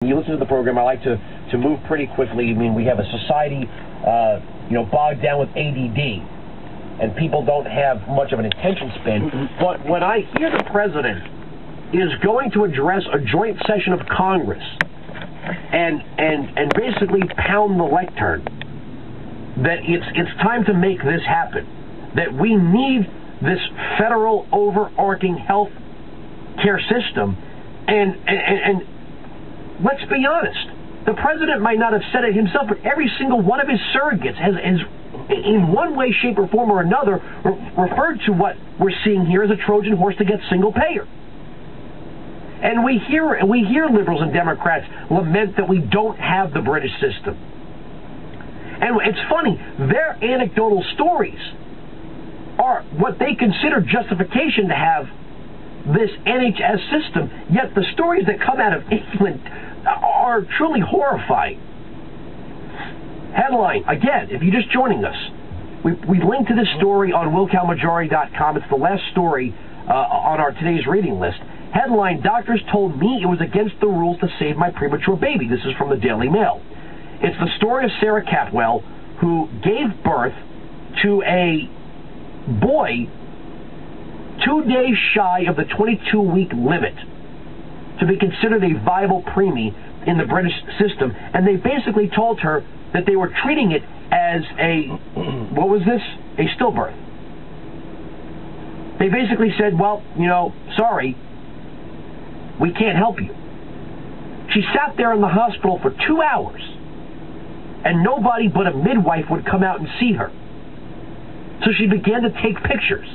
You listen to the program, I like to move pretty quickly. I mean, we have a society, bogged down with ADD, and people don't have much of an attention span. But when I hear the president is going to address a joint session of Congress and basically pound the lectern that it's time to make this happen, that we need this federal overarching health care system, and let's be honest, the president might not have said it himself, but every single one of his surrogates has in one way, shape, or form or another, referred to what we're seeing here as a Trojan horse to get single payer. And we hear liberals and Democrats lament that we don't have the British system. And it's funny, their anecdotal stories are what they consider justification to have this NHS system, yet the stories that come out of England are truly horrifying. Headline, again, if you're just joining us, we linked to this story on WilkowMajority.com. It's the last story on our today's reading list. Headline, doctors told me it was against the rules to save my premature baby. This is from the Daily Mail. It's the story of Sarah Catwell, who gave birth to a boy 2 days shy of the 22-week limit to be considered a viable preemie in the British system, and they basically told her that they were treating it as a, what was this? A stillbirth. They basically said, well, sorry, we can't help you. She sat there in the hospital for 2 hours, and nobody but a midwife would come out and see her. So she began to take pictures,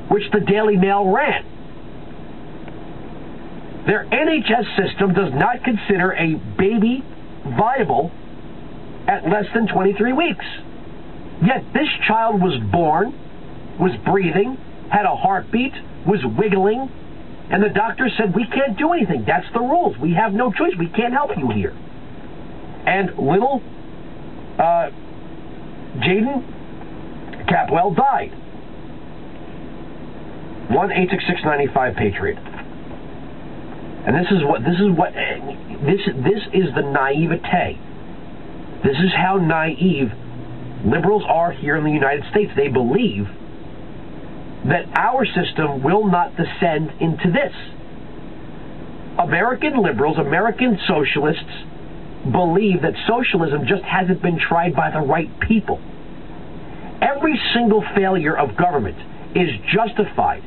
which the Daily Mail ran. Their NHS system does not consider a baby viable at less than 23 weeks. Yet this child was born, was breathing, had a heartbeat, was wiggling, and the doctor said, we can't do anything. That's the rules. We have no choice. We can't help you here. And little Jaden Capwell died. 1-866-95-PATRIOT. And this is the naivete. This is how naive liberals are here in the United States. They believe that our system will not descend into this. American liberals, American socialists, believe that socialism just hasn't been tried by the right people. Every single failure of government is justified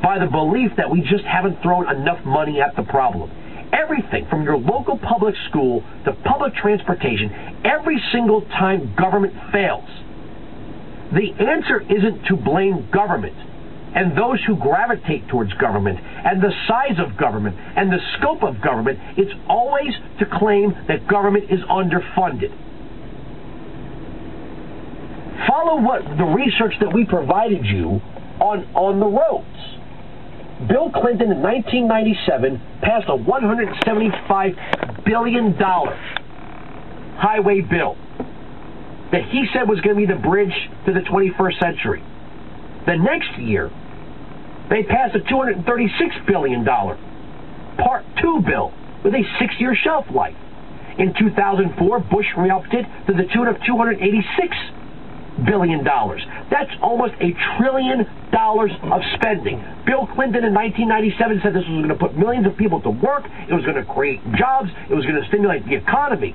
by the belief that we just haven't thrown enough money at the problem. Everything from your local public school to public transportation, every single time government fails, the answer isn't to blame government and those who gravitate towards government and the size of government and the scope of government. It's always to claim that government is underfunded. Follow what the research that we provided you on the roads. Bill Clinton in 1997 passed a $175 billion highway bill that he said was going to be the bridge to the 21st century. The next year, they passed a $236 billion Part 2 bill with a 6-year shelf life. In 2004, Bush re-upped it to the tune of $286 billion. That's almost $1 trillion of spending. Bill Clinton in 1997 said this was going to put millions of people to work, it was going to create jobs, it was going to stimulate the economy.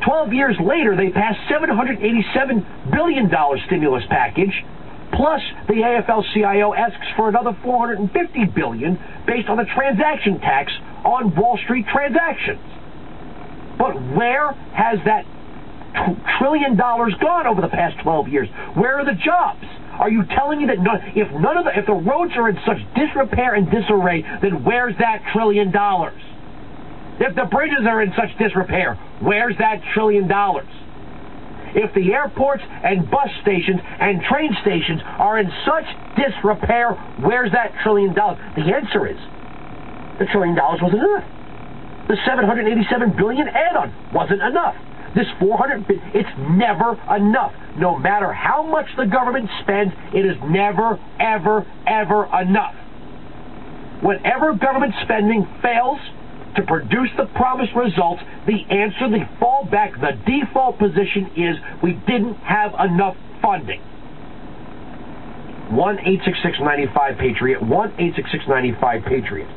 12 years later, they passed $787 billion stimulus package, plus the AFL-CIO asks for another $450 billion based on a transaction tax on Wall Street transactions. But where has that $1 trillion gone over the past 12 years? Where are the jobs? Are you telling me that if the roads are in such disrepair and disarray, then where's that $1 trillion? If the bridges are in such disrepair, where's that $1 trillion? If the airports and bus stations and train stations are in such disrepair, where's that $1 trillion? The answer is the $1 trillion wasn't enough. The $787 billion add-on wasn't enough. This it's never enough. No matter how much the government spends, it is never, ever, ever enough. Whenever government spending fails, to produce the promised results, the answer, the fallback, the default position is we didn't have enough funding. 1-866-95-PATRIOT, 1-866-95-PATRIOT.